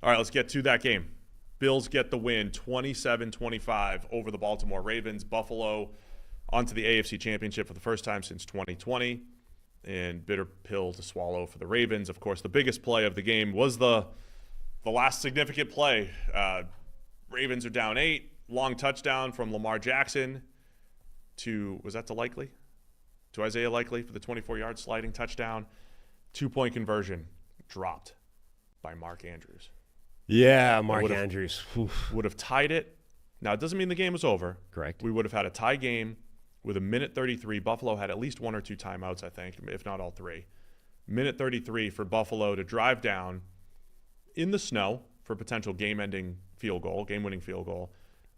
All right, let's get to that game. Bills get the win 27-25 over the Baltimore Ravens. Buffalo onto the AFC Championship for the first time since 2020. And bitter pill to swallow for the Ravens. Of course, the biggest play of the game was the last significant play. Ravens are down 8. Long touchdown from Lamar Jackson to, was that to Likely? To Isaiah Likely for the 24-yard sliding touchdown. 2-point conversion dropped by Mark Andrews. Yeah, Mark Andrews. Would have tied it. Now, it doesn't mean the game was over. Correct. We would have had a tie game with a minute 33. Buffalo had at least 1 or 2 timeouts, I think, if not all 3. Minute 33 for Buffalo to drive down in the snow for potential game-ending field goal, game-winning field goal.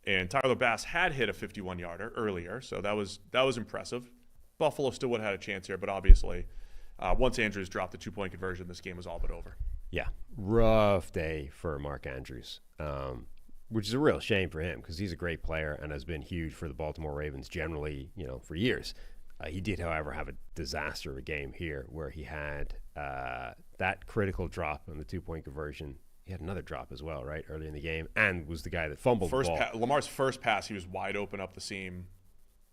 And Tyler Bass had hit a 51-yarder earlier, so that was impressive. Buffalo still would have had a chance here, but obviously, once Andrews dropped the 2-point conversion, this game was all but over. Yeah, rough day for Mark Andrews, which is a real shame for him because he's a great player and has been huge for the Baltimore Ravens generally, for years. He did, however, have a disaster of a game here where he had that critical drop on the 2-point conversion. He had another drop as well, right, early in the game, and was the guy that fumbled the ball. Lamar's first pass, he was wide open up the seam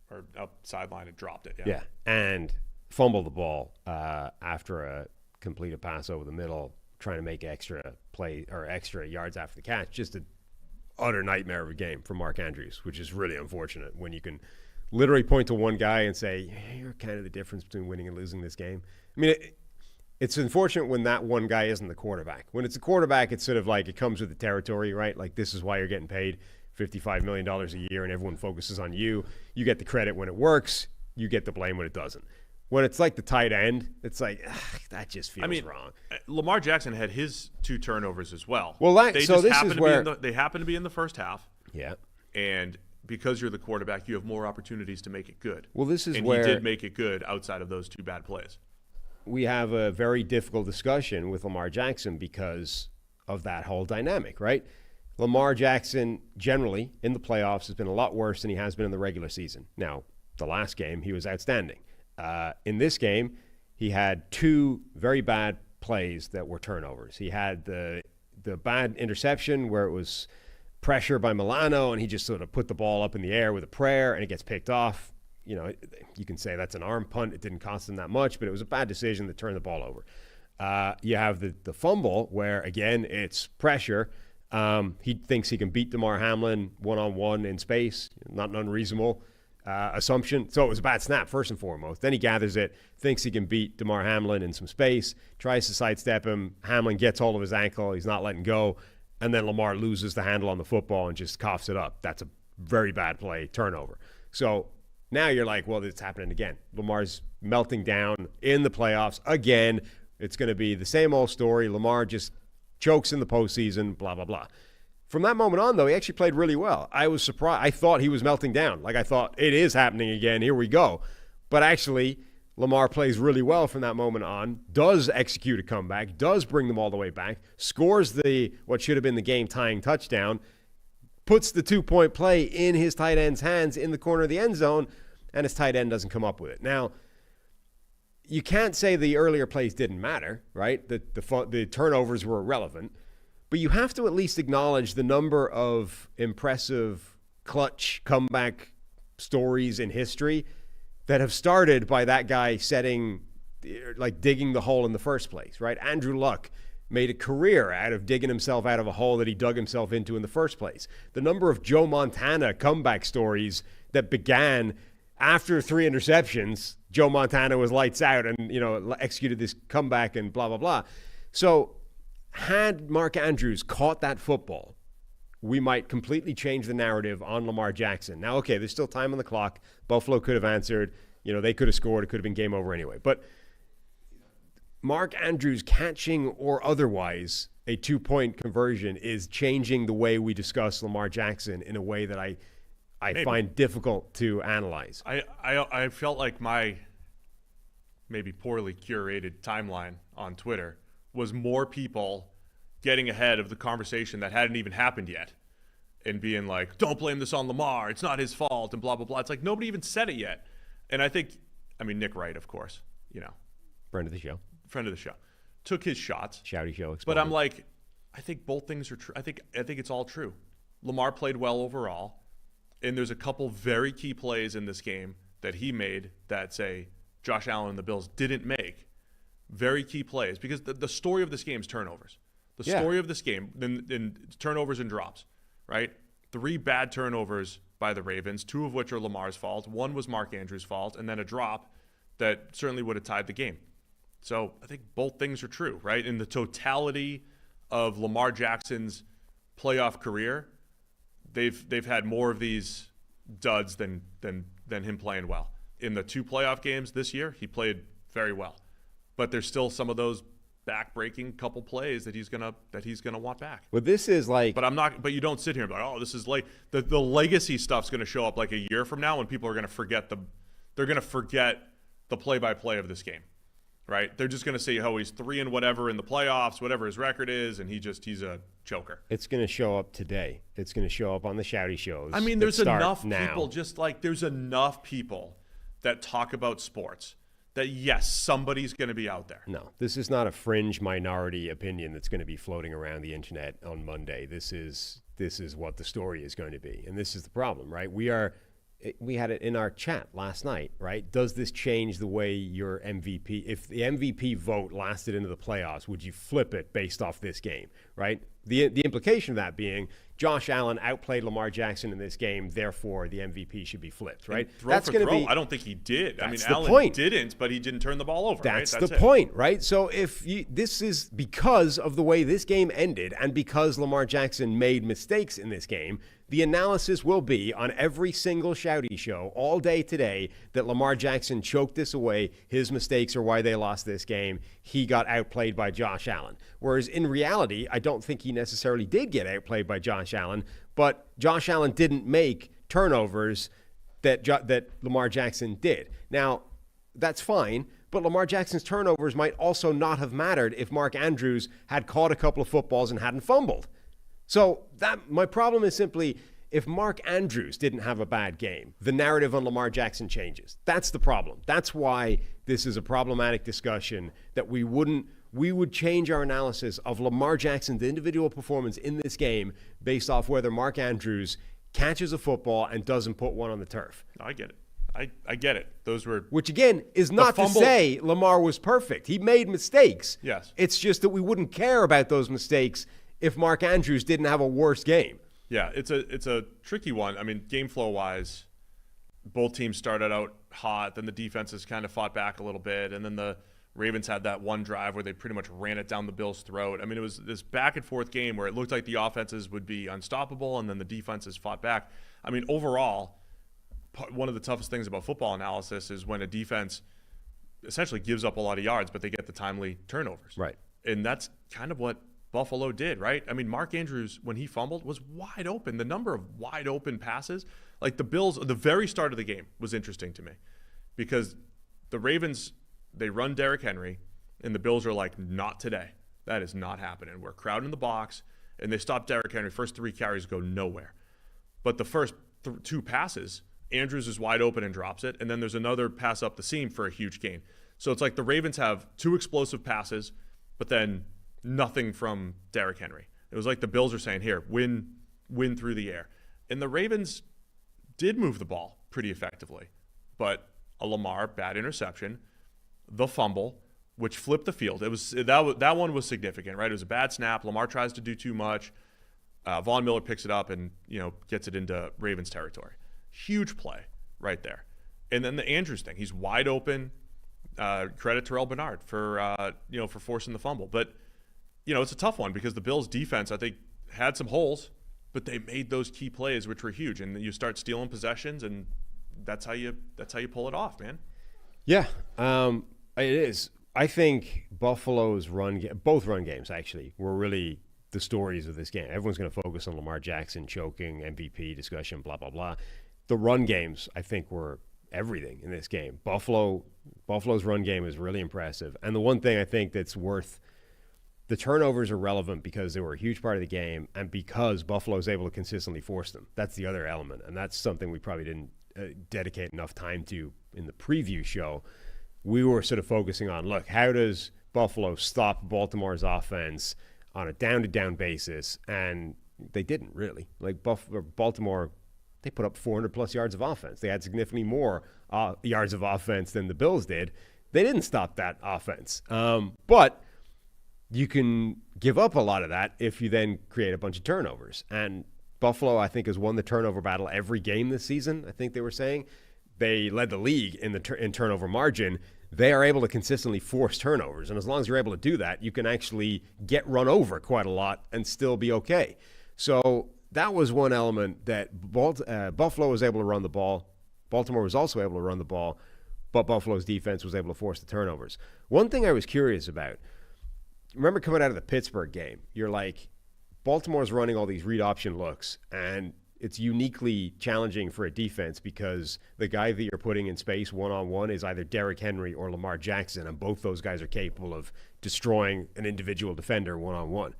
or up sideline and dropped it. Yeah, and fumbled the ball after a completed pass over the middle, trying to make extra play or extra yards after the catch. Just an utter nightmare of a game for Mark Andrews, which is really unfortunate when you can literally point to one guy and say, yeah, you're kind of the difference between winning and losing this game. I mean, it's unfortunate when that one guy isn't the quarterback. When it's a quarterback, it's sort of like it comes with the territory, right? Like, this is why you're getting paid $55 million a year and everyone focuses on you. You get the credit when it works. You get the blame when it doesn't. When it's like the tight end, it's like, that just feels wrong. Lamar Jackson had his 2 turnovers as well. Well, this is where they happen to be in the first half. Yeah. And because you're the quarterback, you have more opportunities to make it good. Well, this is and where he did make it good outside of those 2 bad plays. We have a very difficult discussion with Lamar Jackson because of that whole dynamic, right? Lamar Jackson generally in the playoffs has been a lot worse than he has been in the regular season. Now, the last game, he was outstanding. In this game, he had 2 very bad plays that were turnovers. He had the bad interception where it was pressure by Milano, and he just sort of put the ball up in the air with a prayer, and it gets picked off. You can say that's an arm punt. It didn't cost him that much, but it was a bad decision to turn the ball over. You have the fumble where, again, it's pressure. He thinks he can beat DeMar Hamlin one-on-one in space. Not an unreasonable assumption. So it was a bad snap, first and foremost. Then he gathers it, thinks he can beat DeMar Hamlin in some space, tries to sidestep him. Hamlin gets hold of his ankle. He's not letting go. And then Lamar loses the handle on the football and just coughs it up. That's a very bad play, turnover. So now you're like, well, it's happening again. Lamar's melting down in the playoffs again. It's going to be the same old story. Lamar just chokes in the postseason, blah, blah, blah. From that moment on, though, he actually played really well. I was surprised. I thought he was melting down. Like, I thought, it is happening again. Here we go. But actually, Lamar plays really well from that moment on, does execute a comeback, does bring them all the way back, scores what should have been the game-tying touchdown, puts the 2-point play in his tight end's hands in the corner of the end zone, and his tight end doesn't come up with it. Now, you can't say the earlier plays didn't matter, right? The turnovers were irrelevant. But you have to at least acknowledge the number of impressive clutch comeback stories in history that have started by that guy digging the hole in the first place, right? Andrew Luck made a career out of digging himself out of a hole that he dug himself into in the first place. The number of Joe Montana comeback stories that began after 3 interceptions, Joe Montana was lights out and, executed this comeback and blah, blah, blah. So had Mark Andrews caught that football, we might completely change the narrative on Lamar Jackson. Now, okay, there's still time on the clock. Buffalo could have answered. They could have scored. It could have been game over anyway. But Mark Andrews catching or otherwise a 2-point conversion is changing the way we discuss Lamar Jackson in a way that I find difficult to analyze. I felt like my maybe poorly curated timeline on Twitter was more people getting ahead of the conversation that hadn't even happened yet and being like, don't blame this on Lamar. It's not his fault and blah, blah, blah. It's like nobody even said it yet. And I think, Nick Wright, of course, Friend of the show. Took his shots. Shouty show. But I'm like, I think both things are true. I think it's all true. Lamar played well overall, and there's a couple very key plays in this game that he made that, say, Josh Allen and the Bills didn't make. Very key plays, because the story of this game is turnovers. The story of this game, in turnovers and drops, right? 3 bad turnovers by the Ravens, 2 of which are Lamar's fault. 1 was Mark Andrews' fault, and then a drop that certainly would have tied the game. So I think both things are true, right? In the totality of Lamar Jackson's playoff career, they've had more of these duds than him playing well. In the 2 playoff games this year, he played very well, but there's still some of those back-breaking couple plays that he's gonna want back. Well, this is like, But you don't sit here and be like, oh, this is like the legacy stuff's gonna show up like a year from now when people are gonna forget the play-by-play of this game. Right? They're just going to say, oh, he's 3 and whatever in the playoffs, whatever his record is, and he's a choker. it's going to show up today. It's going to show up on the shouty shows. I mean, that there's start enough now. people, just like there's enough people that talk about sports that, yes, somebody's going to be out there. No, this is not a fringe minority opinion that's going to be floating around the internet on Monday. This is what the story is going to be, and this is the problem, right? We had it in our chat last night, right? Does this change the way your MVP, if the MVP vote lasted into the playoffs, would you flip it based off this game, right? The implication of that being Josh Allen outplayed Lamar Jackson in this game, therefore the MVP should be flipped, right? That's going to be. I don't think he did. I mean, Allen didn't, but he didn't turn the ball over. That's the point, right? So this is because of the way this game ended, and because Lamar Jackson made mistakes in this game, the analysis will be on every single shouty show all day today that Lamar Jackson choked this away. His mistakes are why they lost this game. He got outplayed by Josh Allen. Whereas in reality, I don't think he necessarily did get outplayed by Josh Allen, but Josh Allen didn't make turnovers that Lamar Jackson did. Now, that's fine, but Lamar Jackson's turnovers might also not have mattered if Mark Andrews had caught a couple of footballs and hadn't fumbled. So my problem is simply, if Mark Andrews didn't have a bad game, the narrative on Lamar Jackson changes. That's the problem. That's why this is a problematic discussion, that we would change our analysis of Lamar Jackson's individual performance in this game based off whether Mark Andrews catches a football and doesn't put one on the turf. I get it. I get it. Those were, which again is not to say Lamar was perfect. He made mistakes. Yes. It's just that we wouldn't care about those mistakes if Mark Andrews didn't have a worse game. Yeah, it's a tricky one. I mean, game flow wise, both teams started out hot, then the defenses kind of fought back a little bit, and then the Ravens had that one drive where they pretty much ran it down the Bills' throat. I mean, it was this back and forth game where it looked like the offenses would be unstoppable, and then the defenses fought back. I mean, overall, one of the toughest things about football analysis is when a defense essentially gives up a lot of yards, but they get the timely turnovers. Right. And that's kind of what Buffalo did, right? I mean, Mark Andrews, when he fumbled, was wide open. The number of wide open passes, like the Bills, the very start of the game was interesting to me, because the Ravens, they run Derrick Henry, and the Bills are like, not today. That is not happening. We're crowding the box, and they stop Derrick Henry. First 3 carries go nowhere. But the first 2 passes, Andrews is wide open and drops it, and then there's another pass up the seam for a huge gain. So it's like the Ravens have 2 explosive passes, but then nothing from Derrick Henry. It was like the Bills are saying, here, win through the air. And the Ravens did move the ball pretty effectively, but a Lamar bad interception, the fumble, which flipped the field. It was that one was significant, right? It was a bad snap. Lamar tries to do too much. Von Miller picks it up and gets it into Ravens territory. Huge play right there. And then the Andrews thing, he's wide open. Credit Terrell Bernard for forcing the fumble, but it's a tough one because the Bills' defense, I think, had some holes, but they made those key plays, which were huge. And you start stealing possessions, and that's how you pull it off, man. Yeah, it is. I think Buffalo's both run games actually were really the stories of this game. Everyone's going to focus on Lamar Jackson choking, MVP discussion, blah blah blah. The run games, I think, were everything in this game. Buffalo's run game is really impressive, and the one thing I think that's worth. The turnovers are relevant because they were a huge part of the game and because Buffalo is able to consistently force them. That's the other element, and that's something we probably didn't dedicate enough time to in the preview show. We were sort of focusing on, look, how does Buffalo stop Baltimore's offense on a down-to-down basis, and they didn't really. Like Baltimore, they put up 400-plus yards of offense. They had significantly more yards of offense than the Bills did. They didn't stop that offense. But you can give up a lot of that if you then create a bunch of turnovers. And Buffalo, I think, has won the turnover battle every game this season, I think they were saying. They led the league in turnover margin. They are able to consistently force turnovers. And as long as you're able to do that, you can actually get run over quite a lot and still be okay. So that was one element that Buffalo was able to run the ball. Baltimore was also able to run the ball, but Buffalo's defense was able to force the turnovers. One thing I was curious about, remember coming out of the Pittsburgh game, you're like, Baltimore's running all these read option looks, and it's uniquely challenging for a defense because the guy that you're putting in space one-on-one is either Derrick Henry or Lamar Jackson, and both those guys are capable of destroying an individual defender one-on-one.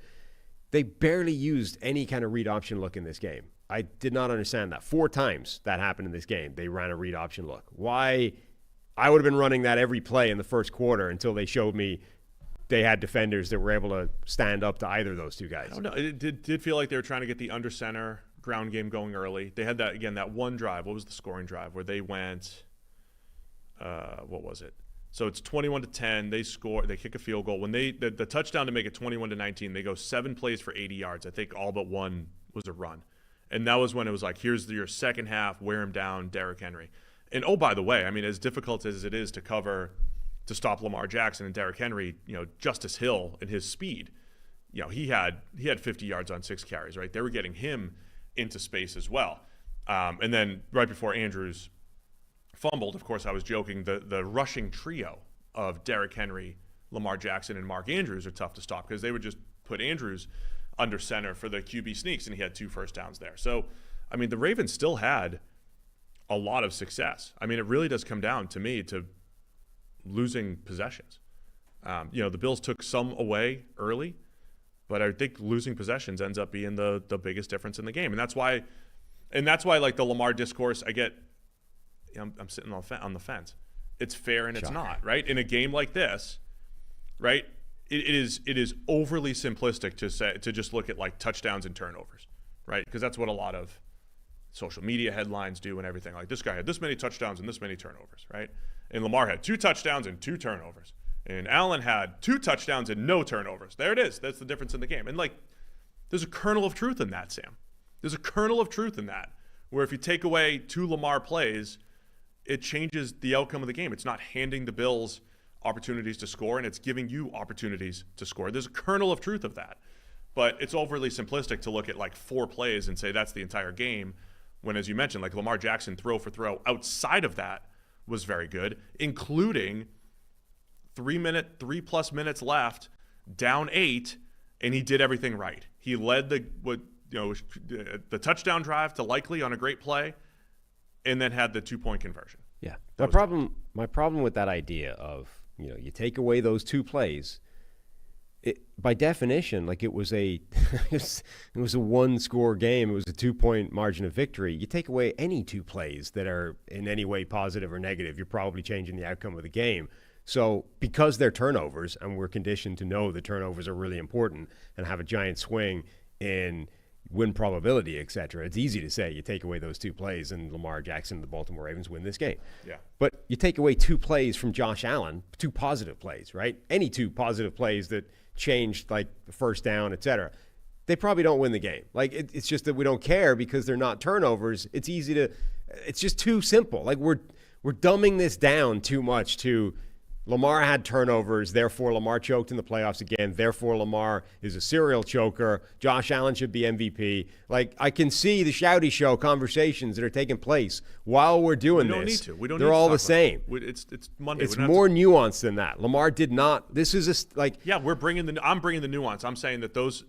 They barely used any kind of read option look in this game. I did not understand that. 4 times that happened in this game. They ran a read option look. Why? I would have been running that every play in the first quarter until they showed me they had defenders that were able to stand up to either of those two guys. I don't know. It did feel like they were trying to get the under center ground game going early. They had that one drive. What was the scoring drive where they went, what was it? So it's 21-10. They score. They kick a field goal. When the touchdown to make it 21-19, they go 7 plays for 80 yards. I think all but one was a run. And that was when it was like, here's your second half, wear him down, Derrick Henry. And oh, by the way, I mean, as difficult as it is to stop Lamar Jackson and Derrick Henry, Justice Hill and his speed, he had 50 yards on 6 carries, right? They were getting him into space as well. And then right before Andrews fumbled, of course, I was joking, the rushing trio of Derrick Henry, Lamar Jackson, and Mark Andrews are tough to stop because they would just put Andrews under center for the QB sneaks, and he had 2 first downs there. So, I mean, the Ravens still had a lot of success. I mean, it really does come down to me to losing possessions. The Bills took some away early, but I think losing possessions ends up being the biggest difference in the game. And that's why like the Lamar discourse, I'm sitting on the fence. It's fair and it's not, right? In a game like this, right? It is overly simplistic to just look at like touchdowns and turnovers, right? Because that's what a lot of social media headlines do and everything. Like, this guy had this many touchdowns and this many turnovers, right? And Lamar had 2 touchdowns and 2 turnovers. And Allen had 2 touchdowns and no turnovers. There it is. That's the difference in the game. And like, there's a kernel of truth in that, Sam. There's a kernel of truth in that, where if you take away 2 Lamar plays, it changes the outcome of the game. It's not handing the Bills opportunities to score, and it's giving you opportunities to score. There's a kernel of truth of that. But it's overly simplistic to look at like 4 plays and say that's the entire game, when, as you mentioned, like Lamar Jackson throw for throw outside of that was very good, including 3+ minutes left, down 8, and he did everything right. He led the touchdown drive to Likely on a great play, and then had the 2-point conversion. Yeah. My problem with that idea of, you take away those 2 plays, by definition, like it was a 1-score game. It was a 2-point margin of victory. You take away any 2 plays that are in any way positive or negative, you're probably changing the outcome of the game. So because they're turnovers, and we're conditioned to know the turnovers are really important and have a giant swing in win probability, et cetera, it's easy to say you take away those 2 plays and Lamar Jackson and the Baltimore Ravens win this game. Yeah. But you take away 2 plays from Josh Allen, 2 positive plays, right? Any 2 positive plays that changed like the first down, et cetera, they probably don't win the game. Like it's just that we don't care because they're not turnovers. It's just too simple. Like we're dumbing this down too much to Lamar had turnovers, therefore Lamar choked in the playoffs again, therefore Lamar is a serial choker. Josh Allen should be MVP. Like, I can see the shouty show conversations that are taking place while we're doing this. We don't need to. We don't They're need to all talk the about same. It's Monday. It's more nuanced than that. Lamar did not. This is Yeah, I'm bringing the nuance. I'm saying that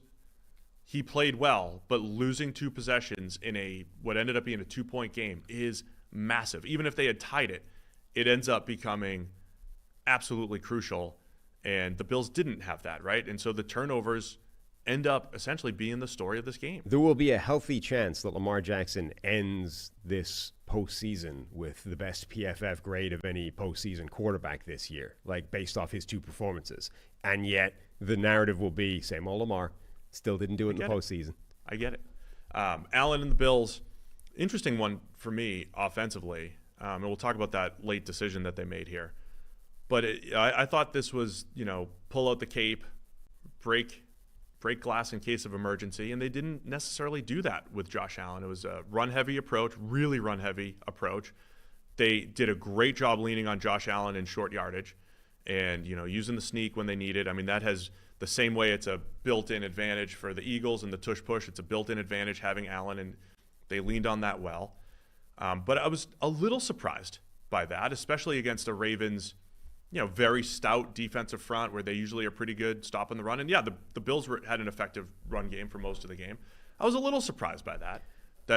he played well, but losing 2 possessions in what ended up being a 2-point game is massive. Even if they had tied it, it ends up becoming absolutely crucial, and the Bills didn't have that, right? And so the turnovers end up essentially being the story of this game. There will be a healthy chance that Lamar Jackson ends this postseason with the best PFF grade of any postseason quarterback this year, like based off his 2 performances. And yet the narrative will be same old Lamar. Still didn't do it in the postseason. I get it. Allen and the Bills, interesting one for me offensively. And we'll talk about that late decision that they made here. But I thought this was, pull out the cape, break glass in case of emergency, and they didn't necessarily do that with Josh Allen. It was a run-heavy approach, really run-heavy approach. They did a great job leaning on Josh Allen in short yardage and, using the sneak when they need it. I mean, that has the same way it's a built-in advantage for the Eagles and the tush-push. It's a built-in advantage having Allen, and they leaned on that well. But I was a little surprised by that, especially against a Ravens very stout defensive front where they usually are pretty good stopping the run. And, the Bills had an effective run game for most of the game. I was a little surprised by that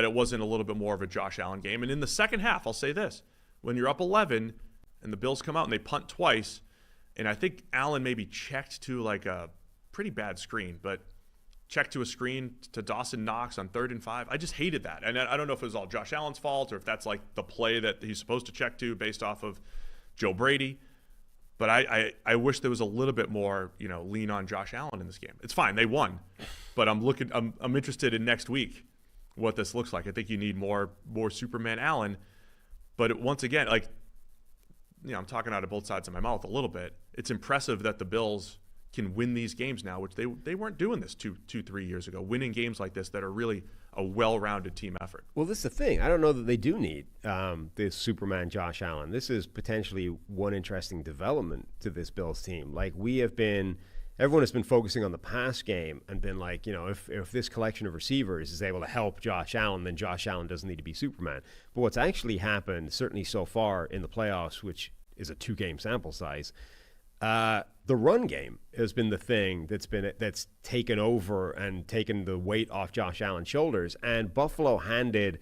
it wasn't a little bit more of a Josh Allen game. And in the second half, I'll say this. When you're up 11 and the Bills come out and they punt twice, and I think Allen maybe checked to like a pretty bad screen, but checked to a screen to Dawson Knox on 3rd and 5. I just hated that. And I don't know if it was all Josh Allen's fault or if that's like the play that he's supposed to check to based off of Joe Brady. But I wish there was a little bit more, lean on Josh Allen in this game. It's fine, they won, but I'm interested in next week what this looks like. I think you need more Superman Allen. But once again, I'm talking out of both sides of my mouth a little bit. It's impressive that the Bills can win these games now, which they weren't doing this 2-3 years ago. Winning games like this that are really a well-rounded team effort. Well, this is the thing. I don't know that they do need this Superman Josh Allen. This is potentially one interesting development to this Bills team. Everyone has been focusing on the pass game and been like, if this collection of receivers is able to help Josh Allen, then Josh Allen doesn't need to be Superman. But what's actually happened, certainly so far in the playoffs, which is a 2-game sample size, the run game has been the thing that's taken over and taken the weight off Josh Allen's shoulders. And Buffalo handed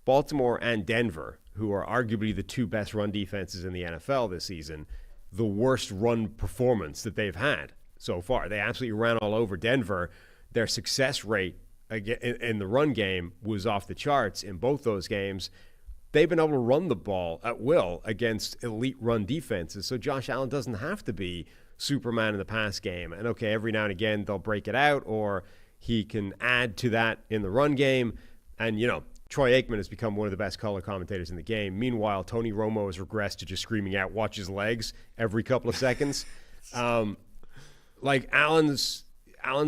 Baltimore and Denver, who are arguably the 2 best run defenses in the NFL this season, the worst run performance that they've had so far. They absolutely ran all over Denver. Their success rate in the run game was off the charts in both those games. They've been able to run the ball at will against elite run defenses, so Josh Allen doesn't have to be Superman in the pass game. And okay, every now and again they'll break it out, or he can add to that in the run game. And Troy Aikman has become one of the best color commentators in the game. Meanwhile, Tony Romo has regressed to just screaming out, "Watch his legs" every couple of seconds. Allen's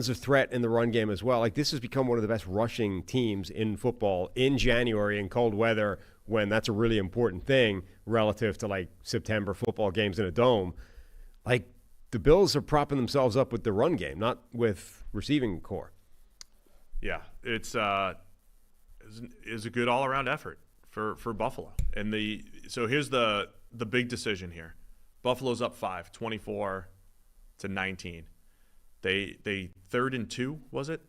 a threat in the run game as well. This has become one of the best rushing teams in football in January in cold weather, when that's a really important thing relative to September football games in a dome. The Bills are propping themselves up with the run game, not with receiving core. Yeah, it's a good all-around effort for Buffalo. And so here's the big decision here. Buffalo's up 5, 24-19. They 3rd and 2, was it?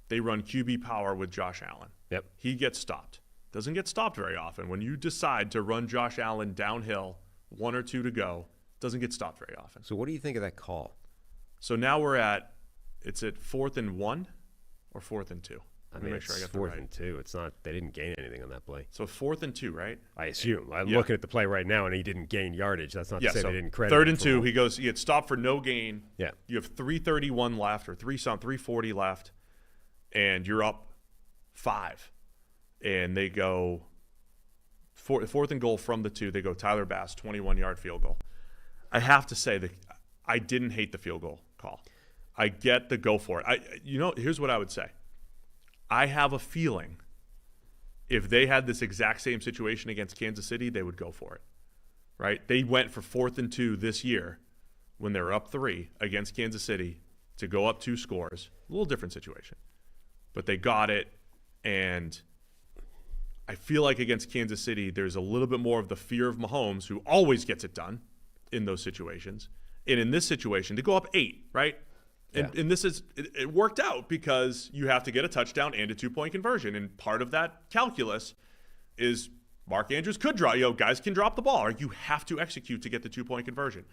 They run QB power with Josh Allen. Yep. He gets stopped. Doesn't get stopped very often. When you decide to run Josh Allen downhill, 1 or 2 to go, doesn't get stopped very often. So what do you think of that call? So now it's at 4th and 1 or 4th and 2? Make sure I got 4th and 2. It's not. They didn't gain anything on that play. So 4th and 2, right? I assume. I'm looking at the play right now, and he didn't gain yardage. That's not to say they didn't credit. 3rd and 2, he gets stopped for no gain. Yeah. You have 3:31 left or 3:40 left, and you're up 5. And they go 4th and goal from the 2. They go Tyler Bass, 21-yard field goal. I have to say that I didn't hate the field goal call. I get the go for it. Here's what I would say. I have a feeling if they had this exact same situation against Kansas City, they would go for it, right? They went for 4th and 2 this year when they were up 3 against Kansas City to go up 2 scores. A little different situation. But they got it, and I feel like against Kansas City, there's a little bit more of the fear of Mahomes, who always gets it done in those situations. And in this situation, to go up 8, right? And, Yeah. and it worked out because you have to get a touchdown and a 2-point conversion. And part of that calculus is Mark Andrews could guys can drop the ball. Or you have to execute to get the 2-point conversion.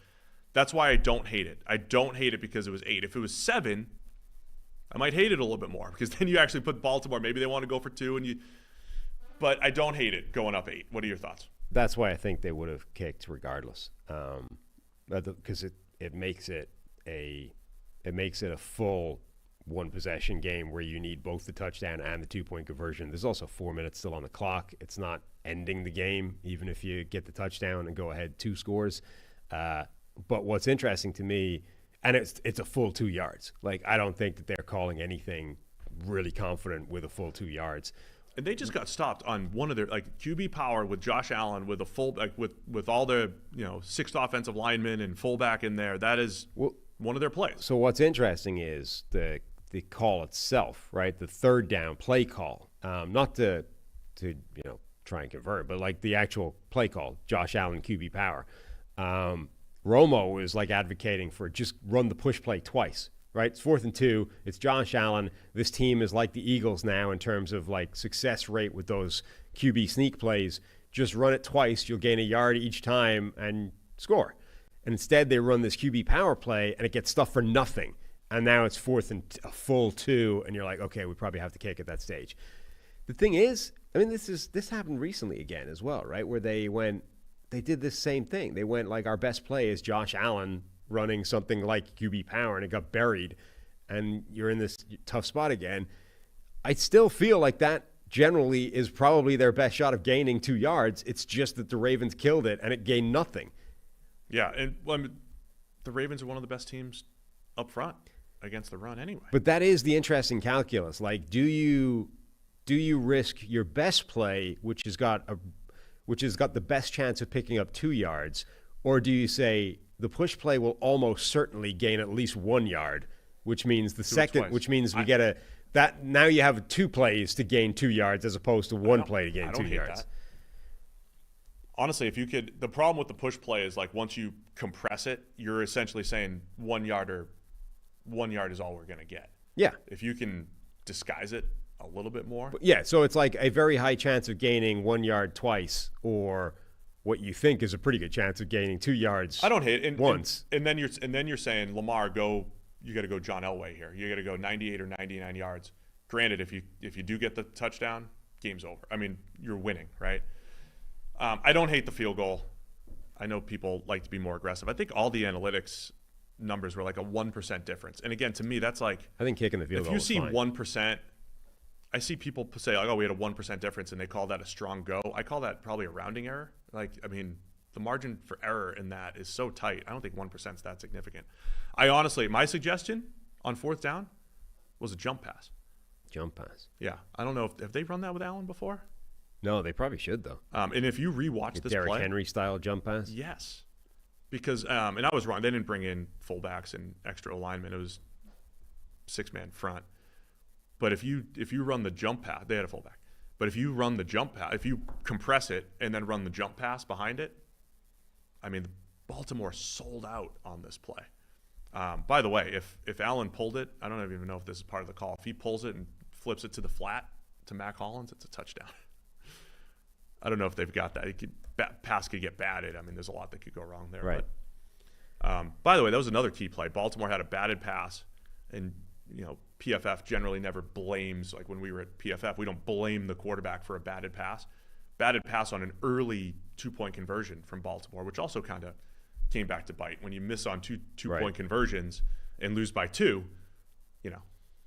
That's why I don't hate it. I don't hate it because it was 8. If it was 7, I might hate it a little bit more because then you actually put Baltimore. Maybe they want to go for 2, but I don't hate it going up 8. What are your thoughts? That's why I think they would have kicked regardless, because it makes it a it makes it a full one-possession game where you need both the touchdown and the two-point conversion. There's also 4 minutes still on the clock. It's not ending the game, even if you get the touchdown and go ahead 2 scores. But what's interesting to me, and it's a full 2 yards. Like, I don't think that they're calling anything really confident with a full 2 yards. And they just got stopped on one of their QB power with Josh Allen with a full with all the 6th offensive linemen and fullback in there. That is one of their plays. So what's interesting is the call itself, right? The third down play call, not to try and convert, but like the actual play call, Josh Allen QB power. Romo is like advocating for just run the push play twice, right? It's 4th and 2. It's Josh Allen. This team is like the Eagles now in terms of like success rate with those QB sneak plays. Just run it twice. You'll gain a yard each time and score. And instead they run this QB power play and it gets stuffed for nothing. And now it's 4th and a full 2. And you're like, okay, we probably have to kick at that stage. The thing is, I mean, this happened recently again as well, right? Where they did this same thing. They went like, our best play is Josh Allen running something like QB power, and it got buried, and you're in this tough spot again. I still feel like that generally is probably their best shot of gaining 2 yards. It's just that the Ravens killed it, and it gained nothing. Yeah, and the Ravens are one of the best teams up front against the run anyway. But that is the interesting calculus. Like, do you risk your best play, which has got the best chance of picking up 2 yards, or do you say the push play will almost certainly gain at least 1 yard, which means we get now you have 2 plays to gain 2 yards as opposed to 1 play to gain 2 yards. That. Honestly, the problem with the push play is like once you compress it, you're essentially saying 1 yard is all we're going to get. Yeah. If you can disguise it a little bit more. Yeah, so it's like a very high chance of gaining 1 yard twice, or what you think is a pretty good chance of gaining 2 yards. I don't hate it. Once. And then you're saying, Lamar, you got to go John Elway here. You got to go 98 or 99 yards. Granted, if you do get the touchdown, game's over. I mean, you're winning, right? I don't hate the field goal. I know people like to be more aggressive. I think all the analytics numbers were like a 1% difference. And again, to me, that's like, I think kicking the field goal is fine. If you see 1%, I see people say, like, oh, we had a 1% difference, and they call that a strong go. I call that probably a rounding error. Like, I mean, the margin for error in that is so tight. I don't think 1% is that significant. My suggestion on 4th down was a jump pass. Jump pass. Yeah. I don't know have they run that with Allen before? No, they probably should, though. And if you rewatch this Derrick play. Henry style jump pass? Yes. Because, and I was wrong. They didn't bring in fullbacks and extra alignment. It was 6-man front. But if you run the jump pass, they had a fullback. But if you run the jump pass, if you compress it and then run the jump pass behind it, I mean, Baltimore sold out on this play. By the way, if Allen pulled it, I don't even know if this is part of the call. If he pulls it and flips it to the flat to Mac Hollins, it's a touchdown. I don't know if they've got that. Pass could get batted. I mean, there's a lot that could go wrong there. Right. But, by the way, that was another key play. Baltimore had a batted pass, and PFF generally never blames, like when we were at PFF, we don't blame the quarterback for a batted pass. Batted pass on an early 2-point conversion from Baltimore, which also kind of came back to bite. When you miss on two-point conversions and lose by 2,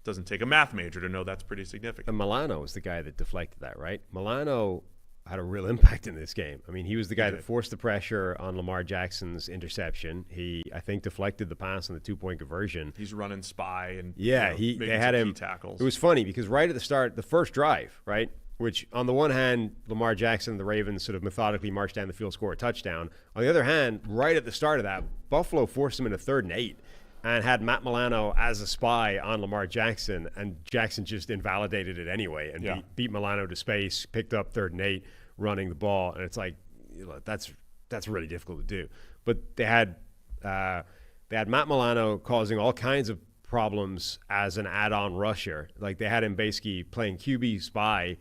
doesn't take a math major to know that's pretty significant. And Milano was the guy that deflected that, right? Milano had a real impact in this game. I mean, he was the guy that forced the pressure on Lamar Jackson's interception. He, I think, deflected the pass on the 2-point conversion. He's running spy and they had him. Tackles. It was funny because right at the start, the first drive, right, which on the one hand, Lamar Jackson and the Ravens sort of methodically marched down the field, score a touchdown. On the other hand, right at the start of that, Buffalo forced him into 3rd and 8 and had Matt Milano as a spy on Lamar Jackson, and Jackson just invalidated it anyway and beat Milano to space, picked up 3rd and 8, running the ball, and it's like, that's really difficult to do. But they had Matt Milano causing all kinds of problems as an add-on rusher. Like, they had him basically playing QB spy,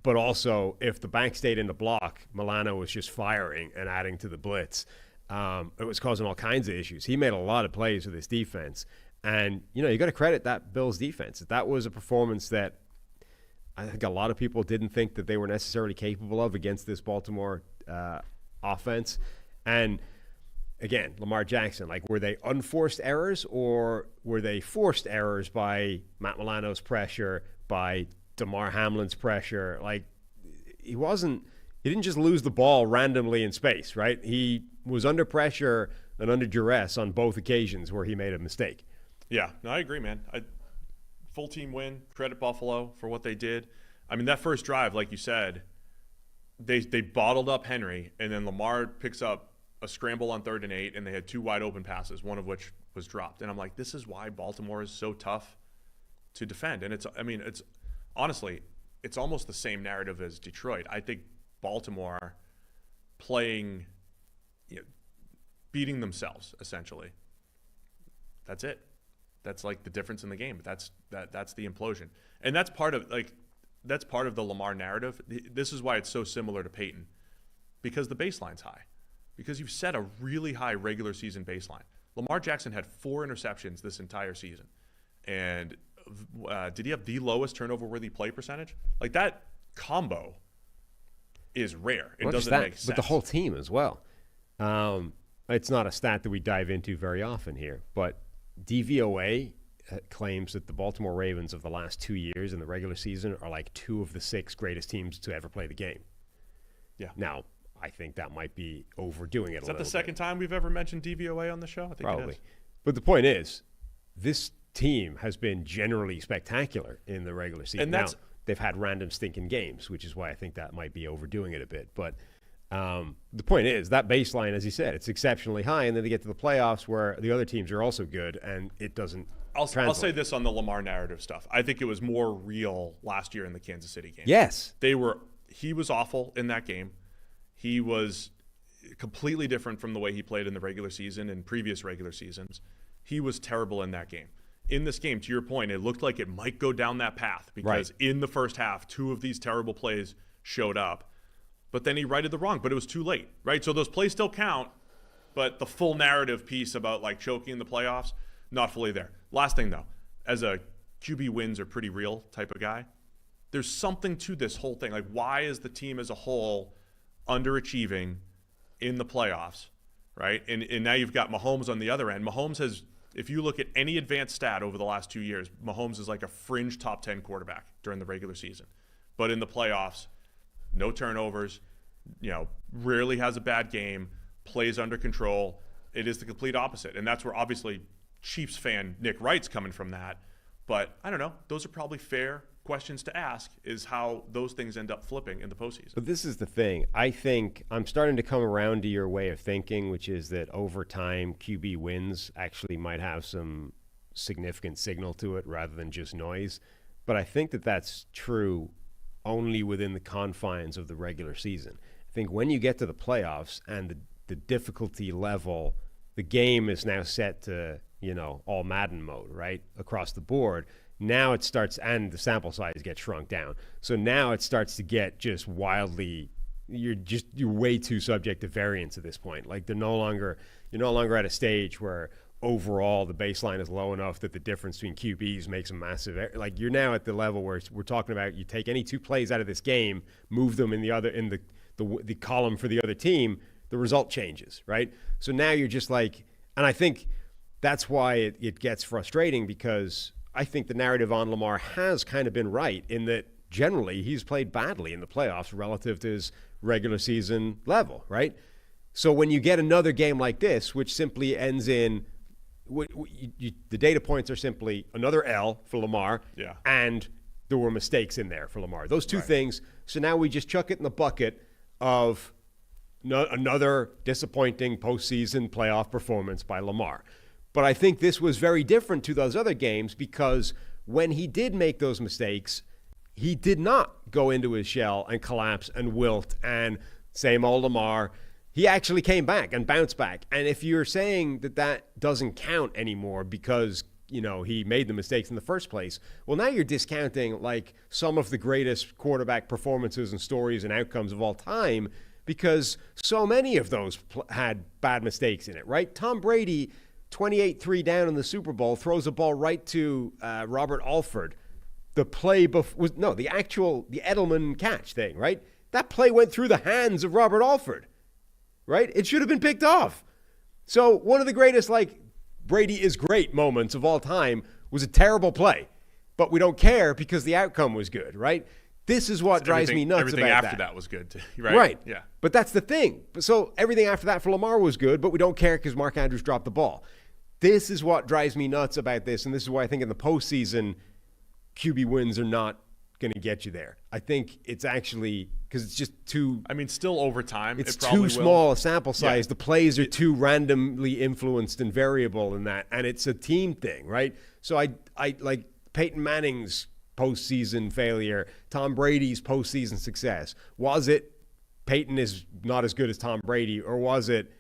but also if the bank stayed in the block, Milano was just firing and adding to the blitz. It was causing all kinds of issues. He made a lot of plays with his defense. And, you got to credit that Bills defense. That was a performance that I think a lot of people didn't think that they were necessarily capable of against this Baltimore offense. And again, Lamar Jackson, like, were they unforced errors or were they forced errors by Matt Milano's pressure, by Damar Hamlin's pressure? Like, he didn't just lose the ball randomly in space, right? He was under pressure and under duress on both occasions where he made a mistake. Yeah, no, I agree, man. Full team win. Credit Buffalo for what they did. I mean, that first drive, like you said, they bottled up Henry, and then Lamar picks up a scramble on 3rd and 8, and they had 2 wide open passes, one of which was dropped. And I'm like, this is why Baltimore is so tough to defend. And it's honestly, it's almost the same narrative as Detroit. I think Baltimore playing, beating themselves, essentially. That's it. That's like the difference in the game. That's the implosion. And that's part of the Lamar narrative. This is why it's so similar to Peyton, because the baseline's high. Because you've set a really high regular season baseline. Lamar Jackson had 4 interceptions this entire season. And did he have the lowest turnover-worthy play percentage? Like, that combo is rare. It doesn't make sense. But the whole team as well. It's not a stat that we dive into very often here, but DVOA claims that the Baltimore Ravens of the last 2 years in the regular season are like 2 of the 6 greatest teams to ever play the game. Yeah. Now, I think that might be overdoing it a little bit. Is that the second time we've ever mentioned DVOA on the show? I think probably. It is. But the point is, this team has been generally spectacular in the regular season. And that's, now, they've had random stinking games, which is why I think that might be overdoing it a bit. But the point is, that baseline, as you said, it's exceptionally high, and then they get to the playoffs where the other teams are also good, and it doesn't translate. I'll say this on the Lamar narrative stuff. I think it was more real last year in the Kansas City game. Yes. He was awful in that game. He was completely different from the way he played in the regular season and previous regular seasons. He was terrible in that game. In this game, to your point, it looked like it might go down that path because in the first half, 2 of these terrible plays showed up. But then he righted the wrong, but it was too late, right? So those plays still count, but the full narrative piece about like choking in the playoffs, not fully there. Last thing though, as a QB wins are pretty real type of guy, there's something to this whole thing. Like, why is the team as a whole underachieving in the playoffs, right? And now you've got Mahomes on the other end. Mahomes has, if you look at any advanced stat over the last 2 years, Mahomes is like a fringe top 10 quarterback during the regular season. But in the playoffs, no turnovers, rarely has a bad game, plays under control. It is the complete opposite. And that's where obviously Chiefs fan Nick Wright's coming from that. But I don't know. Those are probably fair questions to ask, is how those things end up flipping in the postseason. But this is the thing. I think I'm starting to come around to your way of thinking, which is that over time, QB wins actually might have some significant signal to it rather than just noise. But I think that that's true only within the confines of the regular season. I think when you get to the playoffs and the difficulty level, the game is now set to, all Madden mode, right? Across the board. Now it starts, and the sample size gets shrunk down. So now it starts to get just wildly, you're way too subject to variance at this point. Like, you're no longer at a stage where overall the baseline is low enough that the difference between QBs makes a massive, like, you're now at the level where we're talking about, you take any 2 plays out of this game, move them in the column for the other team, the result changes, right? So now you're just like, and I think that's why it gets frustrating, because I think the narrative on Lamar has kind of been right in that generally he's played badly in the playoffs relative to his regular season level, right? So when you get another game like this, which simply ends in, the data points are simply another L for Lamar, and there were mistakes in there for Lamar. Those 2 things. So now we just chuck it in the bucket of another disappointing postseason playoff performance by Lamar. But I think this was very different to those other games, because when he did make those mistakes, he did not go into his shell and collapse and wilt and same old Lamar. He actually came back and bounced back. And if you're saying that doesn't count anymore because, he made the mistakes in the first place, well, now you're discounting like some of the greatest quarterback performances and stories and outcomes of all time, because so many of those had bad mistakes in it, right? Tom Brady, 28-3 down in the Super Bowl, throws a ball right to Robert Alford. The play the Edelman catch thing, right? That play went through the hands of Robert Alford, right? It should have been picked off. So one of the greatest, like, Brady is great moments of all time was a terrible play. But we don't care because the outcome was good, right? This is what drives me nuts everything about after that. that was good, too, right? Right. Yeah. But that's the thing. So everything after that for Lamar was good, but we don't care because Mark Andrews dropped the ball. This is what drives me nuts about this, and this is why I think in the postseason, QB wins are not going to get you there. I think it's actually because it's just too. I mean, still over time, It's it probably too small a will. sample size. Yeah. The plays are too randomly influenced and variable in that, and it's a team thing, right? So I like Peyton Manning's postseason failure, Tom Brady's postseason success. Was it Peyton is not as good as Tom Brady, or was it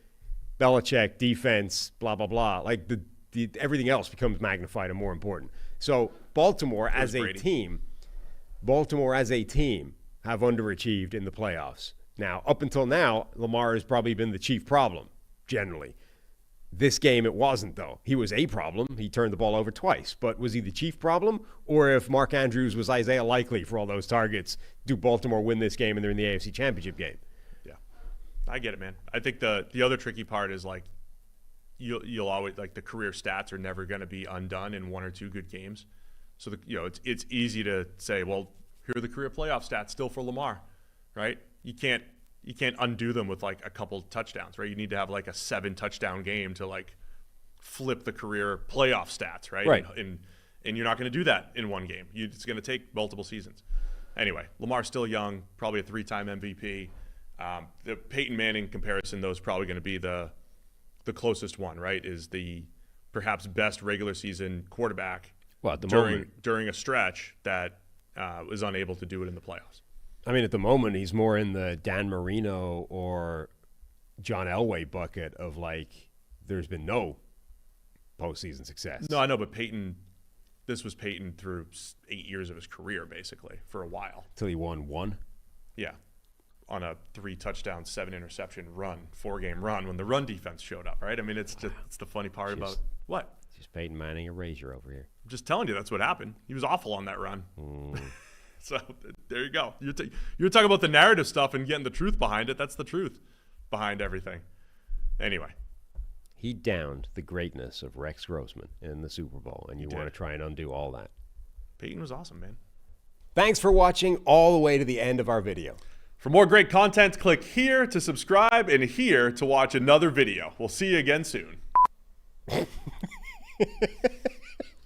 Belichick defense, blah blah blah? Like the everything else becomes magnified and more important. So Baltimore as a team have underachieved in the playoffs. Now, up until now, Lamar has probably been the chief problem, generally. This game, it wasn't, though. He was a problem. He turned the ball over twice. But was he the chief problem? Or if Mark Andrews was Isaiah Likely for all those targets, do Baltimore win this game and they're in the AFC Championship game? Yeah. I get it, man. I think the other tricky part is, like, you'll always, like, the career stats are never going to be undone in one or two good games. So, it's easy to say, well, here are the career playoff stats still for Lamar, right? You can't undo them with, like, a couple touchdowns, right? You need to have, like, a 7-touchdown game to, like, flip the career playoff stats, right? Right. And you're not going to do that in one game. It's going to take multiple seasons. Anyway, Lamar's still young, probably a 3-time MVP. The Peyton Manning comparison, though, is probably going to be the closest one, right? Is the perhaps best regular season quarterback during a stretch that was unable to do it in the playoffs. I mean, at the moment, he's more in the Dan Marino or John Elway bucket of, like, there's been no postseason success. No, I know, but this was Peyton through 8 years of his career, basically, for a while. Till he won one? Yeah. On a 3-touchdown, 7-interception run, 4-game run when the run defense showed up, right? I mean, it's the funny part about what? Just Peyton Manning erasure over here. I'm just telling you that's what happened. He was awful on that run. So there you go. You're talking about the narrative stuff and getting the truth behind it. That's the truth behind everything. Anyway. He downed the greatness of Rex Grossman in the Super Bowl, and you want to try and undo all that. Peyton was awesome, man. Thanks for watching all the way to the end of our video. For more great content, click here to subscribe and here to watch another video. We'll see you again soon.